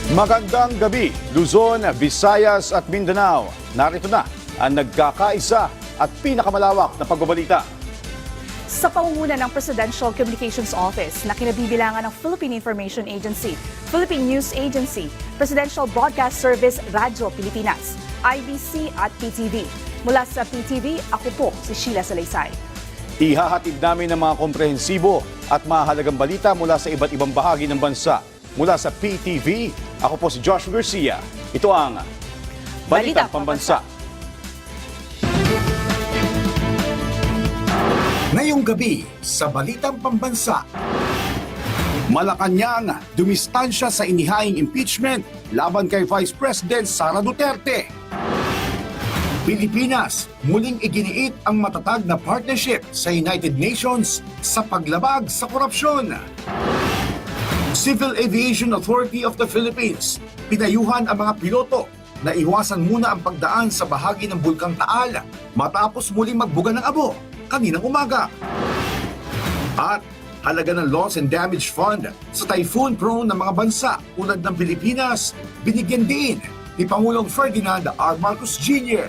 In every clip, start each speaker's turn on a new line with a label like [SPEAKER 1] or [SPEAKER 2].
[SPEAKER 1] Magandang gabi, Luzon, Visayas at Mindanao. Narito na ang nagkakaisa at pinakamalawak na pagbabalita.
[SPEAKER 2] Sa pangunguna ng Presidential Communications Office na kinabibilangan ng Philippine Information Agency, Philippine News Agency, Presidential Broadcast Service Radyo Pilipinas, IBC at PTV. Mula sa PTV, ako po si Sheila Salaysay.
[SPEAKER 1] Ihahatid namin ang mga komprehensibo at mahalagang balita mula sa iba't ibang bahagi ng bansa. Mula sa PTV, ako po si Joshua Garcia. Ito ang Balitang Pambansa.
[SPEAKER 3] Ngayong gabi sa Balitang Pambansa, Malacanang dumistansya sa inihaing impeachment laban kay Vice President Sara Duterte. Pilipinas muling iginiit ang matatag na partnership sa United Nations sa paglabag sa korupsyon. Civil Aviation Authority of the Philippines pinayuhan ang mga piloto na iwasan muna ang pagdaan sa bahagi ng Bulkang Taal matapos muling magbuga ng abo kaninang umaga. At halaga ng Loss and Damage Fund sa typhoon-prone ng mga bansa tulad ng Pilipinas, binigyan din ni Pangulong Ferdinand R. Marcos Jr.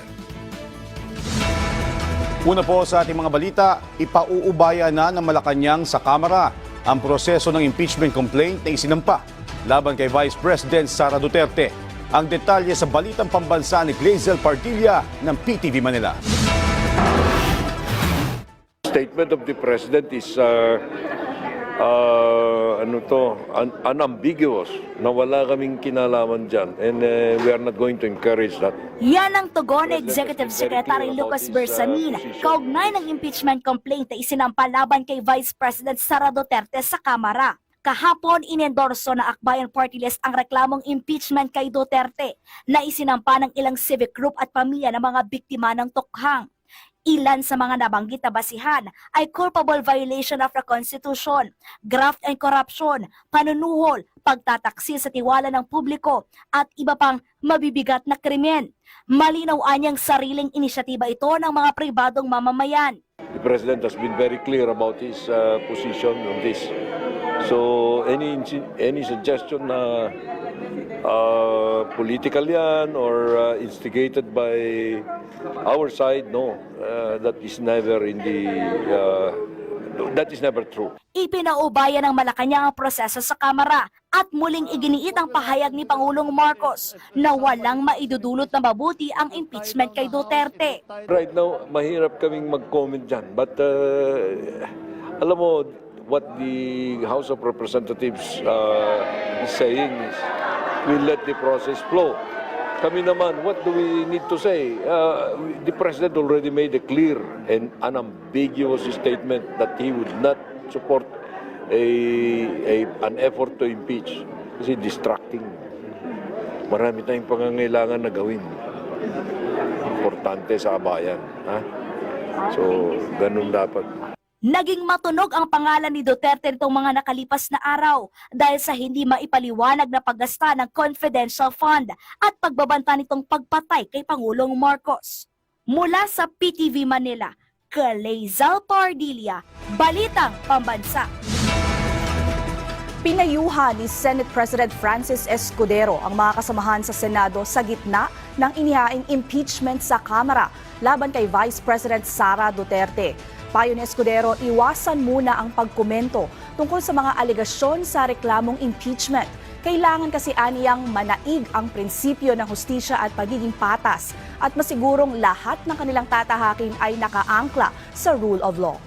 [SPEAKER 1] Una po sa ating mga balita, ipauubaya na ng Malacanang sa Kamara ang proseso ng impeachment complaint na isinampa laban kay Vice President Sara Duterte. Ang detalye sa Balitang Pambansa ni Glazel Pardilla ng PTV Manila.
[SPEAKER 4] Statement of the President is unambiguous na wala kaming kinalaman dyan, and we are not going to encourage that.
[SPEAKER 5] Yan ang tugon ni Executive Secretary Lucas Bersamin kaugnay ng impeachment complaint na isinampa laban kay Vice President Sara Duterte sa Kamara. Kahapon, inendorso na Akbayan Party List ang reklamong impeachment kay Duterte na isinampa ng ilang civic group at pamilya ng mga biktima ng tukhang. Ilan sa mga nabanggit na basihan ay culpable violation of the Constitution, graft and corruption, panunuhol, pagtataksil sa tiwala ng publiko at iba pang mabibigat na krimen. Malinaw anyang sariling inisyatiba ito ng mga pribadong mamamayan.
[SPEAKER 4] The President has been very clear about his position on this. So any suggestion na political yan or instigated by our side, no, that is never true.
[SPEAKER 5] Ipinaubaya ng Malacanang ang proseso sa Kamara at muling iginiit ang pahayag ni Pangulong Marcos na walang maidudulot na mabuti ang impeachment kay Duterte.
[SPEAKER 4] Right now, mahirap kaming mag-comment dyan. But alam mo, what the House of Representatives is saying is we let the process flow. Kami naman, what do we need to say? The President already made a clear and unambiguous statement that he would not support an effort to impeach kasi distracting. Marami tayong pangangailangan na gawin. Importante sa bayan. Ha? So, ganun dapat.
[SPEAKER 5] Naging matunog ang pangalan ni Duterte nitong mga nakalipas na araw dahil sa hindi maipaliwanag na paggasta ng confidential fund at pagbabanta nitong pagpatay kay Pangulong Marcos. Mula sa PTV Manila, Glazel Pardilla, Balitang Pambansa.
[SPEAKER 2] Pinayuhan ni Senate President Francis Escudero ang mga kasamahan sa Senado sa gitna ng inihaing impeachment sa Kamara laban kay Vice President Sara Duterte. Payo ni Escudero, iwasan muna ang pagkomento tungkol sa mga alegasyon sa reklamong impeachment. Kailangan kasi aniyang manaig ang prinsipyo ng hustisya at pagiging patas at masigurong lahat ng kanilang tatahakin ay nakaangkla sa rule of law.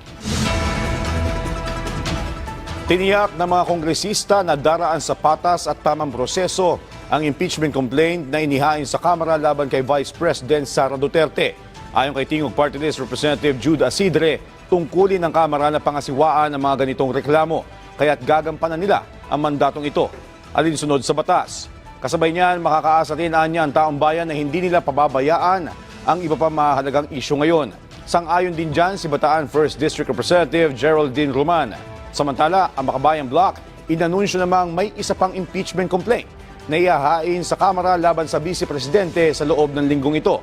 [SPEAKER 1] Tiniyak ng mga kongresista na daraan sa patas at tamang proseso ang impeachment complaint na inihain sa Kamara laban kay Vice President Sara Duterte. Ayon kay Tingog Party List Representative Jude Asidre, tungkulin ng Kamara na pangasiwaan ang mga ganitong reklamo, kaya't gagampanan nila ang mandatong ito alinsunod sa batas. Kasabay niyan, makakaasa rin niya ang taong bayan na hindi nila pababayaan ang iba pa mahalagang isyu ngayon. Sang-ayon din dyan si Bataan 1st District Representative Geraldine Roman. Samantala, ang Makabayan Bloc, inanunsyo namang may isa pang impeachment complaint na ihahain sa Kamara laban sa Vice Presidente sa loob ng linggong ito.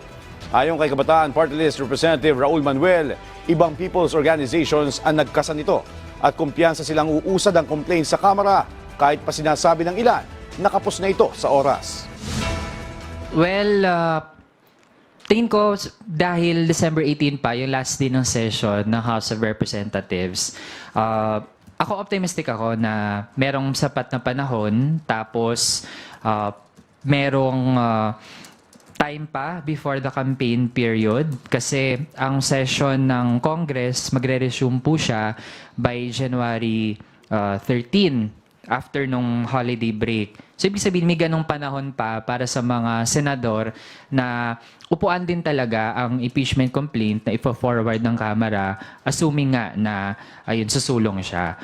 [SPEAKER 1] Ayon kay Kabataan Party List Representative Raul Manuel, ibang people's organizations ang nagkasa nito at kumpiyansa silang uusad ang complaint sa Kamara kahit pa sinasabi ng ilan nakapos na ito sa oras.
[SPEAKER 6] Well, tingin ko dahil December 18 pa, yung last day ng session ng House of Representatives, ako optimistic ako na merong sapat na panahon, tapos merong time pa before the campaign period kasi ang session ng Congress magre-resume po siya by January 13 after nung holiday break. So ibig sabihin may ganong panahon pa para sa mga senador na upuan din talaga ang impeachment complaint na ipo-forward ng Kamara assuming nga na ayun susulong siya.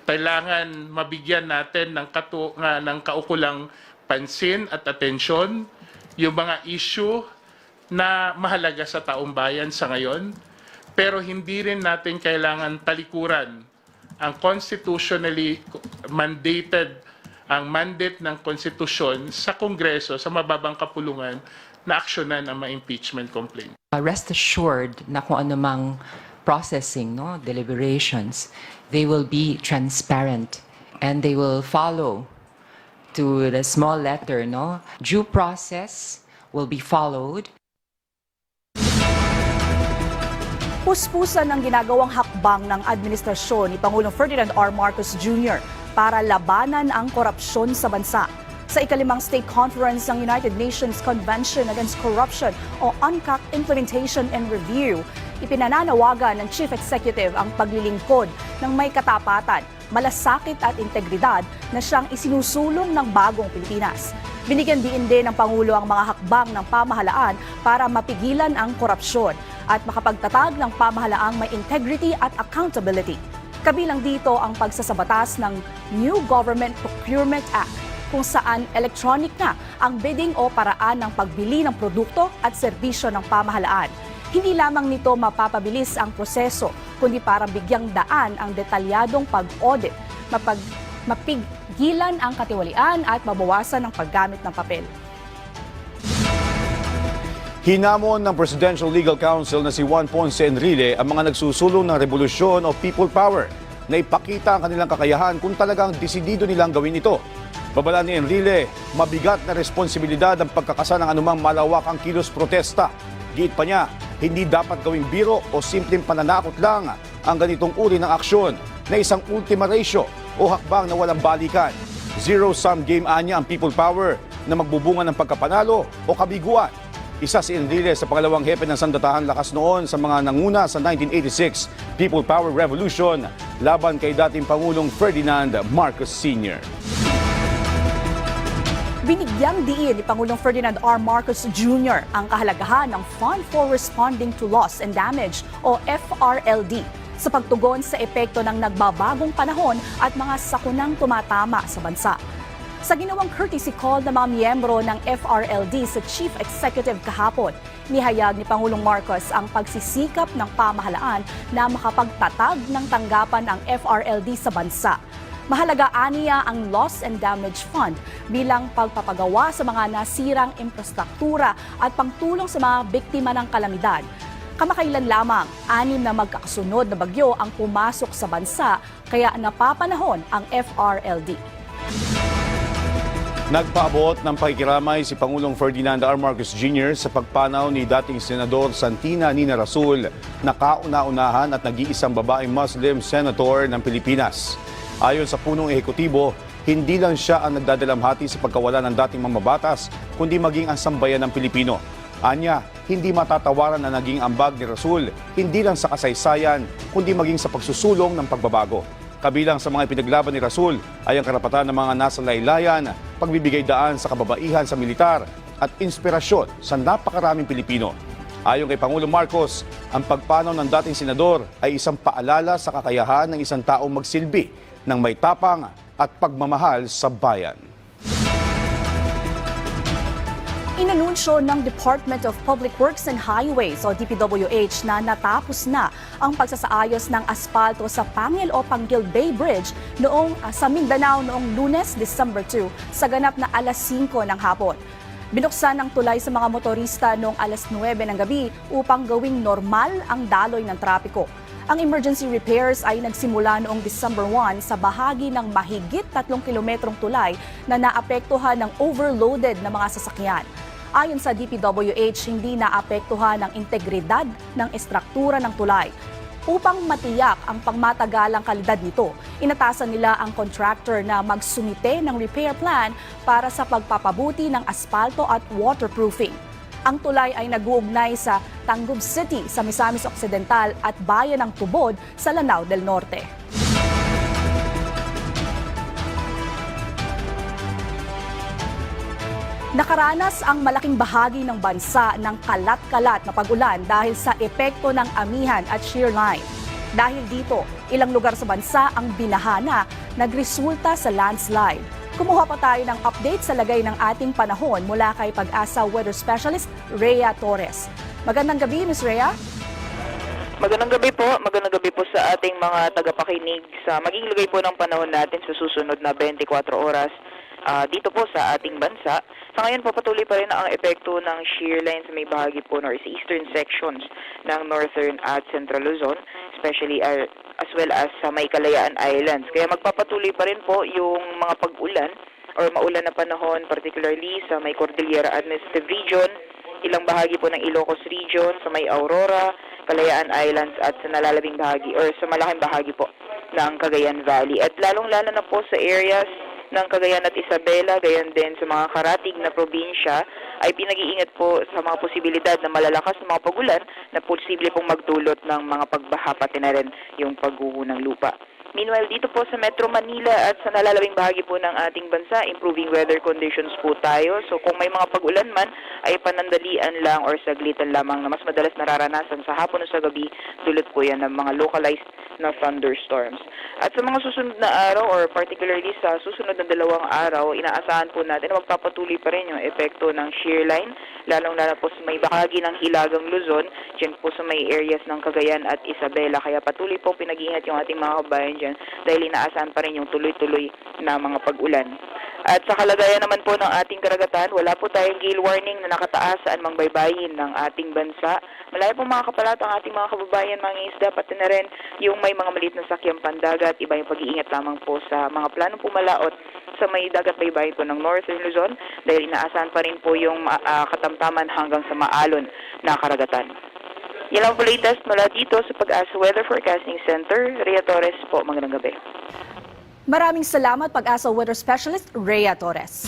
[SPEAKER 7] Kailangan mabigyan natin ng kaukulang pansin at atensyon yung mga issue na mahalaga sa taong bayan sa ngayon, pero hindi rin natin kailangan talikuran ang constitutionally mandated, ang mandate ng konstitusyon sa Kongreso, sa mababang kapulungan, na aksyonan ang mga impeachment complaint.
[SPEAKER 8] Rest assured na kung anumang processing, no, deliberations, they will be transparent and they will follow to the small letter, no? Due process will be followed.
[SPEAKER 2] Puspusan ang ginagawang hakbang ng administrasyon ni Pangulong Ferdinand R. Marcos Jr. para labanan ang korupsyon sa bansa. Sa ikalimang State Conference ng United Nations Convention Against Corruption o UNCAC Implementation and Review, ipinananawagan ng Chief Executive ang paglilingkod ng may katapatan, malasakit at integridad na siyang isinusulong ng bagong Pilipinas. Binigyan diin din ng Pangulo ang mga hakbang ng pamahalaan para mapigilan ang korupsyon at makapagtatag ng pamahalaang may integrity at accountability. Kabilang dito ang pagsasabatas ng New Government Procurement Act, kung saan electronic na ang bidding o paraan ng pagbili ng produkto at serbisyo ng pamahalaan. Hindi lamang nito mapapabilis ang proseso, kundi para bigyang daan ang detalyadong pag-audit, mapigilan ang katiwalian at mabawasan ang paggamit ng papel.
[SPEAKER 1] Hinamon ng Presidential Legal Counsel na si Juan Ponce Enrile ang mga nagsusulong ng revolusyon o people power na ipakita ang kanilang kakayahan kung talagang desidido nilang gawin ito. Babala ni Enrile, mabigat na responsibilidad ang pagkakasa ng anumang malawakang kilos protesta. Giit pa niya, hindi dapat gawing biro o simpleng pananakot lang ang ganitong uri ng aksyon na isang ultima ratio o hakbang na walang balikan. Zero-sum game anya ang people power na magbubunga ng pagkapanalo o kabiguan. Isa si Enrile sa pangalawang hepe ng Sandatahan Lakas noon sa mga nanguna sa 1986 People Power Revolution laban kay dating Pangulong Ferdinand Marcos Sr.
[SPEAKER 2] Binigyang diin ni Pangulong Ferdinand R. Marcos Jr. ang kahalagahan ng Fund for Responding to Loss and Damage o FRLD sa pagtugon sa epekto ng nagbabagong panahon at mga sakunang tumatama sa bansa. Sa ginawang courtesy call ng mga miyembro ng FRLD sa Chief Executive kahapon, nihayag ni Pangulong Marcos ang pagsisikap ng pamahalaan na makapagtatag ng tanggapan ang FRLD sa bansa. Mahalaga aniya ang Loss and Damage Fund bilang pagpapagawa sa mga nasirang infrastruktura at pangtulong sa mga biktima ng kalamidad. Kamakailan lamang, 6 na magkakasunod na bagyo ang pumasok sa bansa kaya napapanahon ang FRLD.
[SPEAKER 1] Nagpaabot ng pakikiramay si Pangulong Ferdinand R. Marcos Jr. sa pagpanaw ni dating Senador Santina Nina Rasul na kauna-unahan at nag-iisang babaeng Muslim Senator ng Pilipinas. Ayon sa punong ehekutibo, hindi lang siya ang nagdadalamhati sa pagkawala ng dating mamabatas, kundi maging ang sambayan ng Pilipino. Anya, hindi matatawaran na naging ambag ni Rasul, hindi lang sa kasaysayan, kundi maging sa pagsusulong ng pagbabago. Kabilang sa mga ipinaglaban ni Rasul ay ang karapatan ng mga nasa laylayan, pagbibigay daan sa kababaihan sa militar at inspirasyon sa napakaraming Pilipino. Ayon kay Pangulong Marcos, ang pagpanaw ng dating senador ay isang paalala sa kakayahan ng isang taong magsilbi ng may tapang at pagmamahal sa bayan.
[SPEAKER 2] Inanunsyo ng Department of Public Works and Highways o DPWH na natapos na ang pagsasaayos ng asfalto sa Pangil o Panggil Bay Bridge sa Mindanao noong Lunes, December 2 sa ganap na alas 5 ng hapon. Binuksan ang tulay sa mga motorista noong alas 9 ng gabi upang gawing normal ang daloy ng trapiko. Ang emergency repairs ay nagsimula noong December 1 sa bahagi ng mahigit 3 kilometrong tulay na naapektuhan ng overloaded na mga sasakyan. Ayon sa DPWH, hindi naapektuhan ang integridad ng estruktura ng tulay. Upang matiyak ang pangmatagalang kalidad nito, inatasan nila ang contractor na magsumite ng repair plan para sa pagpapabuti ng asfalto at waterproofing. Ang tulay ay nag-uugnay sa Tangub City sa Misamis Occidental at Bayan ng Tubod sa Lanao del Norte. Nakaranas ang malaking bahagi ng bansa ng kalat-kalat na pag-ulan dahil sa epekto ng amihan at shear line. Dahil dito, ilang lugar sa bansa ang binahana, nagresulta sa landslide. Kumuha pa tayo ng update sa lagay ng ating panahon mula kay Pag-asa Weather Specialist Rhea Torres. Magandang gabi, Ms. Rhea.
[SPEAKER 9] Magandang gabi po sa ating mga tagapakinig sa maging lagay po ng panahon natin sa susunod na 24 oras dito po sa ating bansa. Sa ngayon po patuloy pa rin ang epekto ng shear line sa may bahagi po northeastern sections ng northern at central Luzon, especially as well as sa may Kalayaan Islands. Kaya magpapatuloy pa rin po yung mga pag-ulan or maulan na panahon, particularly sa may Cordillera Administrative Region, ilang bahagi po ng Ilocos Region, sa may Aurora, Kalayaan Islands at sa nalalabing bahagi or sa malaking bahagi po ng Cagayan Valley. At lalong-lalo na po sa areas ng Cagayan at Isabela, gayon din sa mga karatig na probinsya, ay pinag-iingat po sa mga posibilidad na malalakas na mga pagulan na posible pong magdulot ng mga pagbaha pati na rin yung pagguho ng lupa. Meanwhile, dito po sa Metro Manila at sa nalalabing bahagi po ng ating bansa, improving weather conditions po tayo. So kung may mga pag-ulan man, ay panandalian lang or saglitan lamang na mas madalas nararanasan sa hapon o sa gabi, dulot po yan ng mga localized na thunderstorms. At sa mga susunod na araw or particularly sa susunod na 2 araw, inaasahan po natin na magpapatuloy pa rin yung epekto ng shear line, lalong-lalo po sa may bahagi ng Hilagang Luzon, dyan po sa may areas ng Cagayan at Isabela. Kaya patuloy po pinag-iingat yung ating mga kabayan dyan dahil inaasahan pa rin yung tuloy-tuloy na mga pag-ulan. At sa kalagayan naman po ng ating karagatan, wala po tayong gale warning na nakataas sa anumang baybayin ng ating bansa. Malayo po mga kapalat ang ating mga kababayan, mga isda, pati na rin yung may mga maliit na sakyang pandagat, iba yung pag-iingat lamang po sa mga planong pumalaot sa may dagat baybayin po ng Northern Luzon dahil inaasahan pa rin po yung katamtaman hanggang sa maalon na karagatan. Yan lang po latest mula dito sa Pag-asa Weather Forecasting Center. Rhea Torres po, magandang gabi.
[SPEAKER 2] Maraming salamat, Pag-asa Weather Specialist Rhea Torres.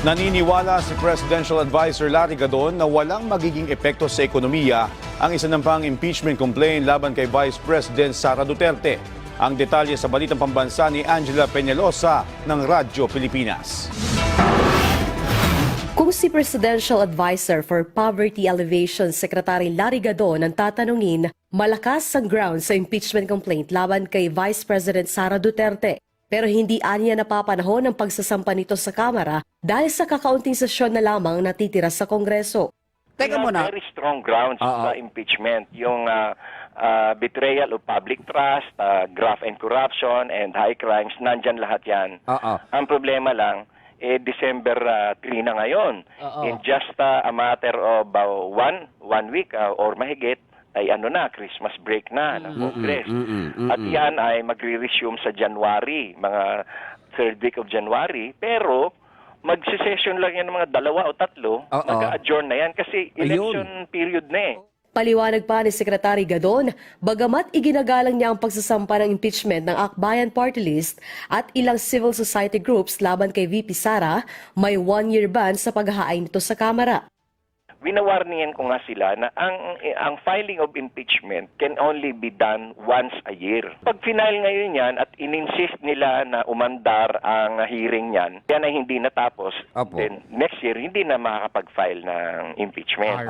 [SPEAKER 1] Naniniwala si Presidential Advisor Larry Gadon na walang magiging epekto sa ekonomiya ang isinampang impeachment complaint laban kay Vice President Sara Duterte. Ang detalye sa Balitang Pambansa ni Angela Peñalosa ng Radyo Pilipinas.
[SPEAKER 10] Kung si Presidential Advisor for Poverty Alleviation Secretary Larry Gadon ang tatanungin, malakas ang ground sa impeachment complaint laban kay Vice President Sara Duterte. Pero hindi aniya napapanahon ang pagsasampa nito sa Kamara dahil sa kakaunting sesyon na lamang natitira sa Kongreso.
[SPEAKER 11] Teka muna. Very strong grounds sa impeachment. Yung betrayal of public trust, graft and corruption, and high crimes, nandyan lahat yan. Ang problema lang, December 3 na ngayon. In just a matter of one week or mahigit, ay Christmas break na ng Congress. At yan ay magre-resume sa January, mga 3rd week of January. Pero magse-session lang yan ng mga 2 o 3, mag-adjourn na yan kasi election period na eh.
[SPEAKER 10] Paliwanag pa ni Secretary Gadon, bagamat iginagalang niya ang pagsasampa ng impeachment ng Akbayan Party List at ilang civil society groups laban kay VP Sara, may 1-year ban sa paghahain nito sa Kamara.
[SPEAKER 11] Winawarningan ko nga sila na ang filing of impeachment can only be done once a year. Pag final ngayon yan at ininsist nila na umandar ang hearing yan, yan ay hindi natapos, then next year hindi na makakapag-file ng impeachment.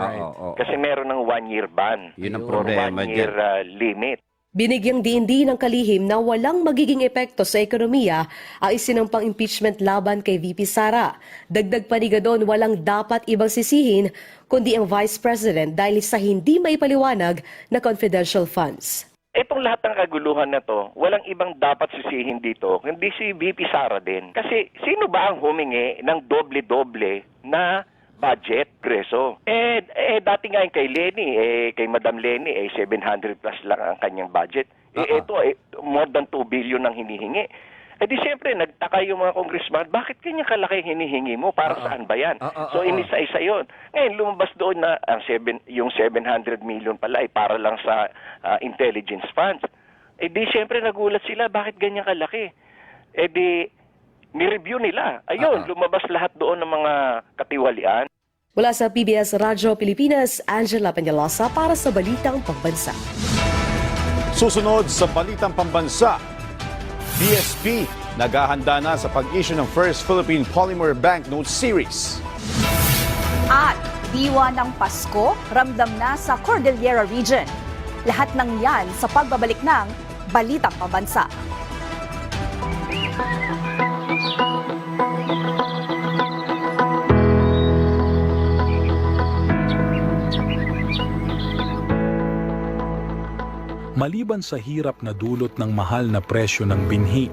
[SPEAKER 11] Kasi meron ng 1-year ban.
[SPEAKER 12] Yun ang problema
[SPEAKER 11] 1-year limit.
[SPEAKER 10] Binigyang diin ng kalihim na walang magiging epekto sa ekonomiya ang isinampang impeachment laban kay VP Sara. Dagdag pa ni Gadon, walang dapat ibang sisihin kundi ang Vice President dahil sa hindi maipaliwanag na confidential funds.
[SPEAKER 11] Itong lahat ng kaguluhan na to, walang ibang dapat sisihin dito, hindi si VP Sara din. Kasi sino ba ang humingi ng doble-doble na budget, preso. Dati nga yung kay Lenny, kay Madam Lenny, 700 plus lang ang kanyang budget. Ito, more than 2 billion ang hinihingi. Di siyempre, nagtaka yung mga congressman, bakit kanya kalaki hinihingi mo? Para saan ba yan? So, inisa-isa yun. Ngayon, lumabas doon na yung 700 million pala ay para lang sa intelligence funds. Di siyempre, nagulat sila, bakit ganyan kalaki? Di, ni-review nila. Ayun, lumabas lahat doon ng mga katiwalian.
[SPEAKER 10] Mula sa PBS Radyo Pilipinas, Angela Peñalosa para sa Balitang Pambansa.
[SPEAKER 1] Susunod sa Balitang Pambansa, BSP naghahanda na sa pag-issue ng First Philippine Polymer Banknote Series.
[SPEAKER 2] At diwa ng Pasko, ramdam na sa Cordillera Region. Lahat ng yan sa pagbabalik ng Balitang Pambansa.
[SPEAKER 12] Maliban sa hirap na dulot ng mahal na presyo ng binhi,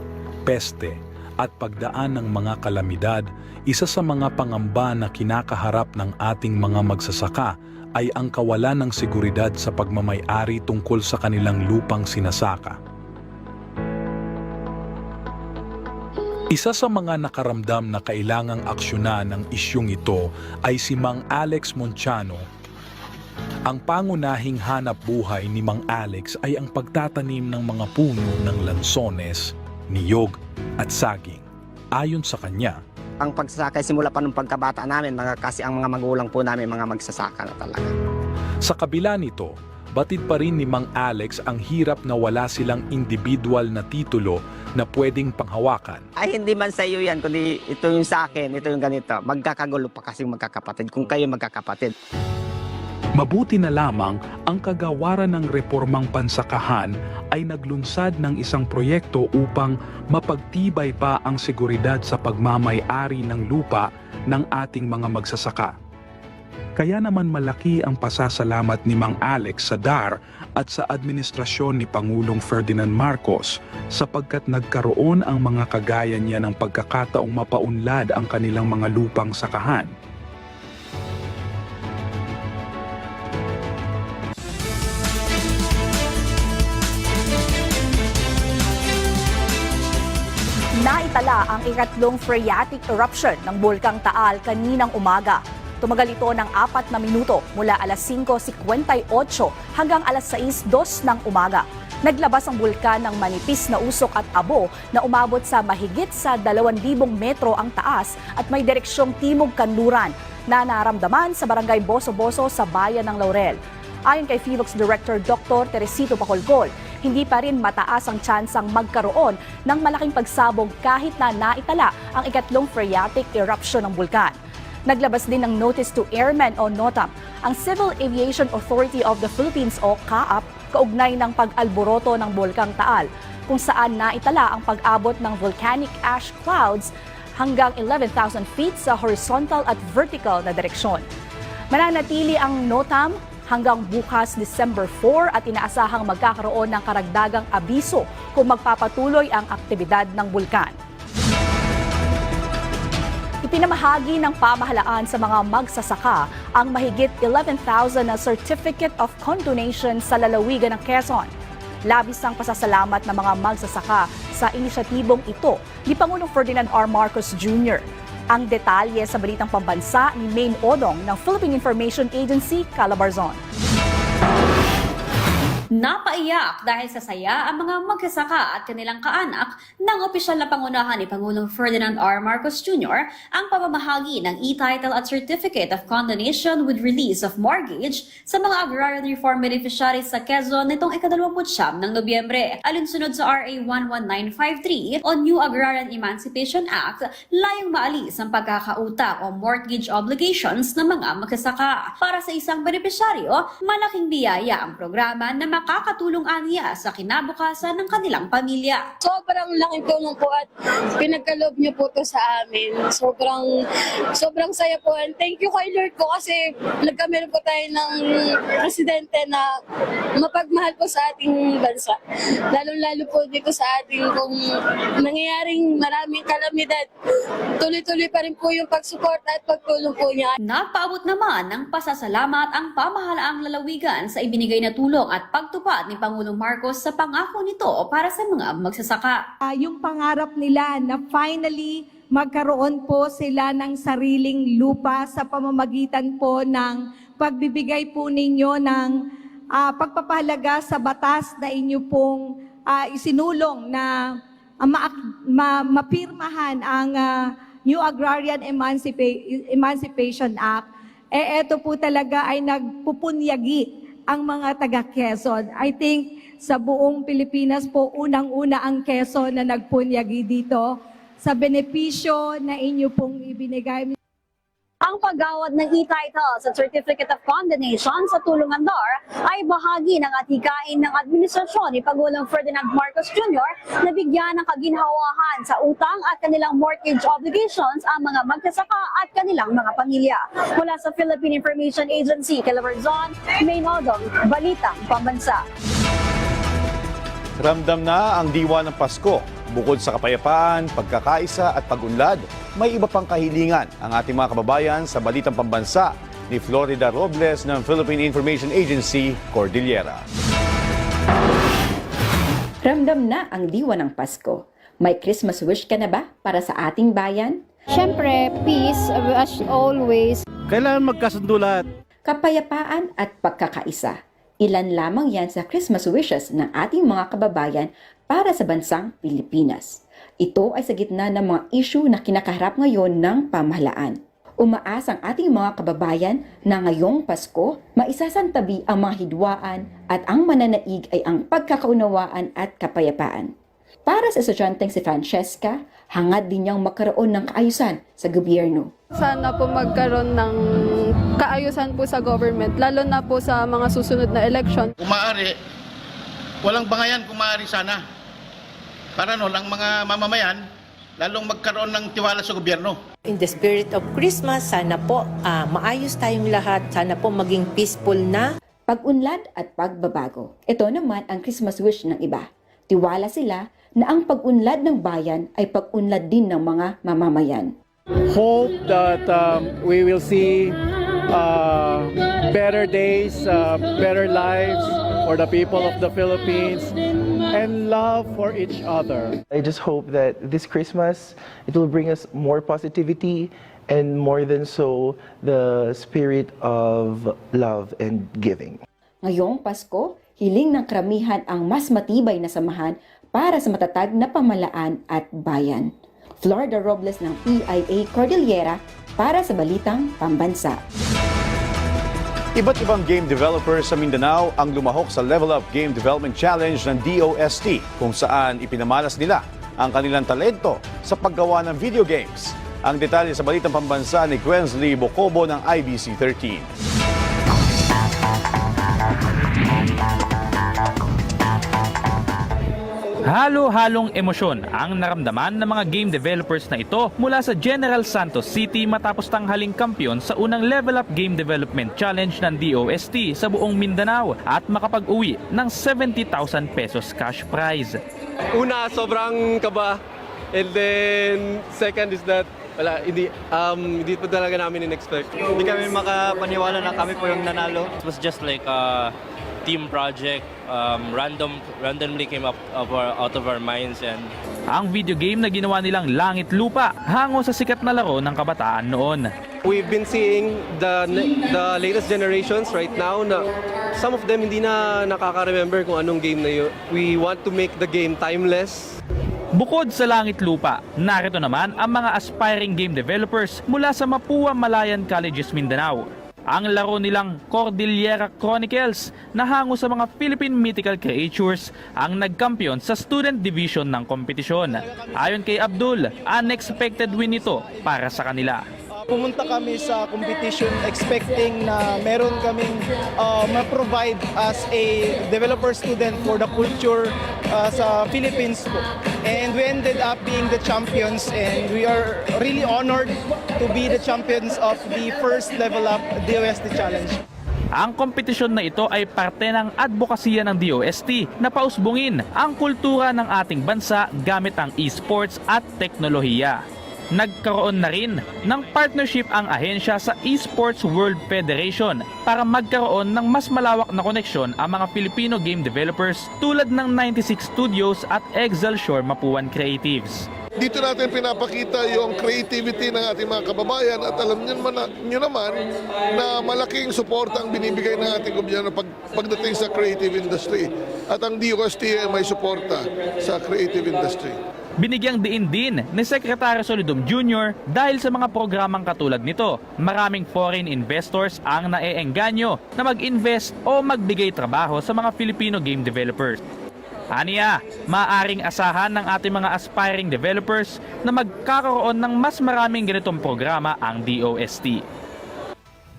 [SPEAKER 12] peste, at pagdaan ng mga kalamidad, isa sa mga pangamba na kinakaharap ng ating mga magsasaka ay ang kawalan ng seguridad sa pagmamay-ari tungkol sa kanilang lupang sinasaka. Isa sa mga nakaramdam na kailangang aksyonan ng isyung ito ay si Mang Alex Monciano. Ang pangunahing hanap buhay ni Mang Alex ay ang pagtatanim ng mga puno ng lansones, niyog at saging. Ayon sa kanya,
[SPEAKER 13] ang pagsasaka simula pa nung pagkabata namin, kasi ang mga magulang po namin mga magsasaka na talaga.
[SPEAKER 12] Sa kabila nito, batid pa rin ni Mang Alex ang hirap na wala silang individual na titulo na pwedeng panghawakan.
[SPEAKER 13] Ay hindi man sa iyo yan, kundi ito yung sa akin, ito yung ganito. Magkakagulo pa kasi magkakapatid kung kayo magkakapatid.
[SPEAKER 12] Mabuti na lamang ang kagawaran ng reformang pansakahan ay naglunsad ng isang proyekto upang mapagtibay pa ang seguridad sa pagmamay-ari ng lupa ng ating mga magsasaka. Kaya naman malaki ang pasasalamat ni Mang Alex sa DAR at sa administrasyon ni Pangulong Ferdinand Marcos sapagkat nagkaroon ang mga kagaya niya ng pagkakataong mapaunlad ang kanilang mga lupang sakahan.
[SPEAKER 2] Naitala ang ikatlong phreatic eruption ng Bulkang Taal kaninang umaga. Tumagal ito ng 4 na minuto mula alas 5:58 hanggang alas 6:02 ng umaga. Naglabas ang bulkan ng manipis na usok at abo na umabot sa mahigit sa 2,000 metro ang taas at may direksyong timog-kanluran na naramdaman sa barangay Boso-Boso sa bayan ng Laurel. Ayon kay PHIVOLCS Director Dr. Teresito Bacolcol, hindi pa rin mataas ang tsansang magkaroon ng malaking pagsabog kahit na naitala ang ikatlong phreatic eruption ng bulkan. Naglabas din ng Notice to Airmen o NOTAM ang Civil Aviation Authority of the Philippines o CAAP kaugnay ng pag-alboroto ng Bulkang Taal, kung saan naitala ang pag-abot ng volcanic ash clouds hanggang 11,000 feet sa horizontal at vertical na direksyon. Mananatili ang NOTAM hanggang bukas December 4 at inaasahang magkakaroon ng karagdagang abiso kung magpapatuloy ang aktibidad ng bulkan. Ipinamahagi ng pamahalaan sa mga magsasaka ang mahigit 11,000 na Certificate of Condonation sa lalawigan ng Quezon. Labis ang pasasalamat ng mga magsasaka sa inisyatibong ito ni Pangulong Ferdinand R. Marcos Jr. Ang detalye sa Balitang Pambansa ni Maine Odong ng Philippine Information Agency, Calabarzon.
[SPEAKER 14] Napaiyak dahil sa saya ang mga magsasaka at kanilang kaanak ng opisyal na pangunahan ni Pangulong Ferdinand R. Marcos Jr. ang pamamahagi ng e-title at Certificate of Condonation with release of mortgage sa mga agrarian reform beneficiaries sa Quezon nitong ika-29 ng Nobyembre. Alinsunod sa RA 11953 o New Agrarian Emancipation Act, layong maalis ang pagkakautang o mortgage obligations ng mga magsasaka. Para sa isang beneficiaryo, malaking biyaya ang programa na makakatulong aniya sa kinabukasan ng kanilang pamilya.
[SPEAKER 15] Sobrang laking tulong po at pinagkaloob niyo po to sa amin. Sobrang saya po. And thank you kay Lord po kasi nagkameron po tayo ng presidente na mapagmahal po sa ating bansa. Lalong-lalo po dito sa ating kung nangyayaring maraming kalamidad. Tuloy-tuloy pa rin po yung pagsuporta at pagtulong po niya.
[SPEAKER 14] Nagpaabot naman ng pasasalamat ang pamahalaang lalawigan sa ibinigay na tulong at pagtupad ni Pangulong Marcos sa pangako nito para sa mga magsasaka.
[SPEAKER 16] Yung pangarap nila na finally magkaroon po sila ng sariling lupa sa pamamagitan po ng pagbibigay po ninyo ng pagpapahalaga sa batas na inyo pong isinulong na mapirmahan ang New Agrarian Emancipation Act. Ito po talaga ay nagpupunyagi ang mga taga-Quezon. I think sa buong Pilipinas po, unang-una ang Quezon na nagpunyagi dito sa benepisyo na inyo pong ibinigay.
[SPEAKER 14] Ang paggawad ng e-title sa Certificate of Condonation sa tulong Andar ay bahagi ng atikain ng administrasyon ni Pangulong Ferdinand Marcos Jr. na bigyan ng kaginhawahan sa utang at kanilang mortgage obligations ang mga magsasaka at kanilang mga pamilya. Mula sa Philippine Information Agency, Calabarzon, Maynodong, Balitang Pambansa.
[SPEAKER 1] Ramdam na ang diwa ng Pasko. Bukod sa kapayapaan, pagkakaisa at pag-unlad, may iba pang kahilingan ang ating mga kababayan sa Balitang Pambansa ni Florida Robles ng Philippine Information Agency, Cordillera.
[SPEAKER 17] Ramdam na ang diwa ng Pasko. May Christmas wish ka na ba para sa ating bayan?
[SPEAKER 18] Siyempre, peace as always.
[SPEAKER 19] Kailangan magkasundo lahat.
[SPEAKER 17] Kapayapaan at pagkakaisa. Ilan lamang yan sa Christmas wishes ng ating mga kababayan para sa bansang Pilipinas. Ito ay sa gitna ng mga issue na kinakaharap ngayon ng pamahalaan. Umaasa ang ating mga kababayan na ngayong Pasko, maisasantabi ang mga hidwaan at ang mananaig ay ang pagkakaunawaan at kapayapaan. Para sa estudyanteng si Francesca, hangad din niyang magkaroon ng kaayusan sa gobyerno.
[SPEAKER 15] Sana po magkaroon ng kaayusan po sa government, lalo na po sa mga susunod na election.
[SPEAKER 19] Kung maaari, walang bangayan kung maaari sana. Para lang mga mamamayan, lalong magkaroon ng tiwala sa gobyerno.
[SPEAKER 20] In the spirit of Christmas, sana po maayos tayong lahat, sana po maging peaceful na.
[SPEAKER 17] Pag-unlad at pagbabago. Ito naman ang Christmas wish ng iba. Tiwala sila na ang pag-unlad ng bayan ay pag-unlad din ng mga mamamayan.
[SPEAKER 21] Hope that we will see better days, better lives for the people of the Philippines, and love for each other.
[SPEAKER 22] I just hope that this Christmas, it will bring us more positivity and more than so, the spirit of love and giving.
[SPEAKER 17] Ngayong Pasko, hiling ng karamihan ang mas matibay na samahan para sa matatag na pamahalaan at bayan. Florida Robles ng PIA Cordillera para sa Balitang Pambansa.
[SPEAKER 1] Iba't ibang game developers sa Mindanao ang lumahok sa Level Up Game Development Challenge ng DOST kung saan ipinamalas nila ang kanilang talento sa paggawa ng video games. Ang detalye sa Balitang Pambansa ni Quensley Bocobo ng IBC 13.
[SPEAKER 23] Halo-halong emosyon ang naramdaman ng mga game developers na ito mula sa General Santos City matapos tanghaling kampiyon sa unang Level Up Game Development Challenge ng DOST sa buong Mindanao at makapag-uwi ng 70,000 pesos cash prize.
[SPEAKER 24] Una, sobrang kaba. And then, second is that hindi po talaga namin in-expect.
[SPEAKER 25] Hindi kami makapaniwala na kami po yung nanalo. It was just like a team project. Randomly came up out of our minds. And
[SPEAKER 23] ang video game na ginawa nilang Langit Lupa, hango sa sikat na laro ng kabataan noon.
[SPEAKER 24] We've been seeing the latest generations right now na some of them hindi na nakaka-remember kung anong game na yun. We want to make the game timeless.
[SPEAKER 23] Bukod sa Langit Lupa, narito naman ang mga aspiring game developers mula sa Mapua Malayan Colleges, Mindanao. Ang laro nilang Cordillera Chronicles na hango sa mga Philippine mythical creatures ang nagkampiyon sa student division ng kompetisyon. Ayon kay Abdul, unexpected win ito para sa kanila.
[SPEAKER 3] Pumunta kami sa competition expecting na meron kaming ma-provide as a developer student for the culture sa Philippines po. And we ended up being the champions, and we are really honored to be the champions of the first Level Up DOST Challenge.
[SPEAKER 23] Ang kompetisyon na ito ay parte ng advokasya ng DOST na pausbungin ang kultura ng ating bansa gamit ang esports at teknolohiya. Nagkaroon na rin ng partnership ang ahensya sa Esports World Federation para magkaroon ng mas malawak na koneksyon ang mga Filipino game developers tulad ng 96 Studios at Excelsior Mapuan Creatives.
[SPEAKER 4] Dito natin pinapakita yung creativity ng ating mga kababayan at alam nyo naman na malaking suporta ang binibigay ng ating gobyerno pagdating sa creative industry. At ang DOST ay may suporta sa creative industry.
[SPEAKER 23] Binigyang diin din ni Secretary Solidum Jr. dahil sa mga programang katulad nito, maraming foreign investors ang naeengganyo na mag-invest o magbigay trabaho sa mga Filipino game developers. Aniya, maaring asahan ng ating mga aspiring developers na magkakaroon ng mas maraming ganitong programa ang DOST.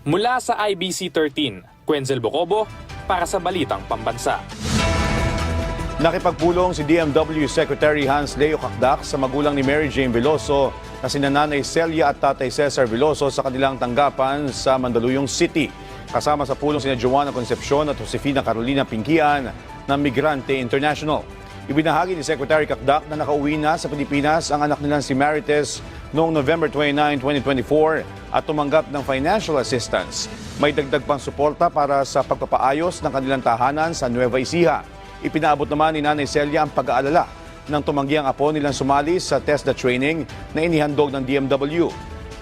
[SPEAKER 5] Mula sa IBC 13, Quenzel Bocobo para sa Balitang Pambansa.
[SPEAKER 1] Nakipagpulong si DMW Secretary Hans Leo Cacdac sa magulang ni Mary Jane Veloso na sina Nanay Celia at Tatay Cesar Veloso sa kanilang tanggapan sa Mandaluyong City. Kasama sa pulong sina Joanna Concepcion at Josefina Carolina Pinquian ng Migrante International. Ibinahagi ni Secretary Cacdac na nakauwi na sa Pilipinas ang anak nilang si Marites noong November 29, 2024 at tumanggap ng financial assistance. May dagdag pang suporta para sa pagpapaayos ng kanilang tahanan sa Nueva Ecija. Ipinaabot naman ni Nanay Celia ang pag-aalala nang tumanggi ang apo nilang sumali sa TESDA training na inihandog ng DMW.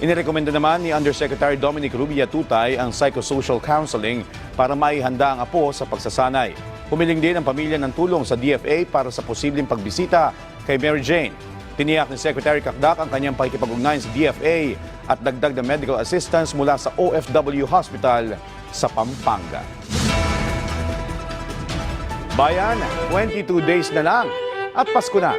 [SPEAKER 1] Inirekomenda naman ni Undersecretary Dominic Rubia Tutay ang psychosocial counseling para maihanda ang apo sa pagsasanay. Humiling din ang pamilya ng tulong sa DFA para sa posibleng pagbisita kay Mary Jane. Tiniyak ni Secretary Cacdac ang kanyang pakikipag-ugnayan sa DFA at dagdag na medical assistance mula sa OFW Hospital sa Pampanga. Bayan, 22 days na lang at Pasko na.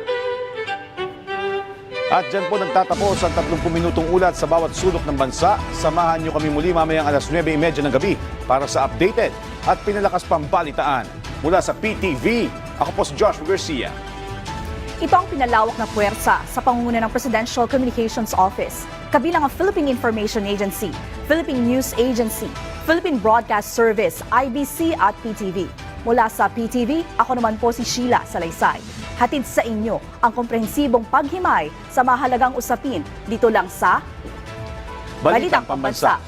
[SPEAKER 1] At dyan po nagtatapos ang 30 minutong ulat sa bawat sulok ng bansa. Samahan niyo kami muli mamayang alas 9:30 ng gabi para sa updated at pinalakas pang balitaan. Mula sa PTV, ako po si Joshua Garcia.
[SPEAKER 2] Ito ang pinalawak na puwersa sa pangunguna ng Presidential Communications Office, kabilang ang Philippine Information Agency, Philippine News Agency, Philippine Broadcast Service, IBC at PTV. Mula sa PTV, ako naman po si Sheila Salaysay. Hatid sa inyo ang komprehensibong paghimay sa mahalagang usapin dito lang sa Balitang Pambansa.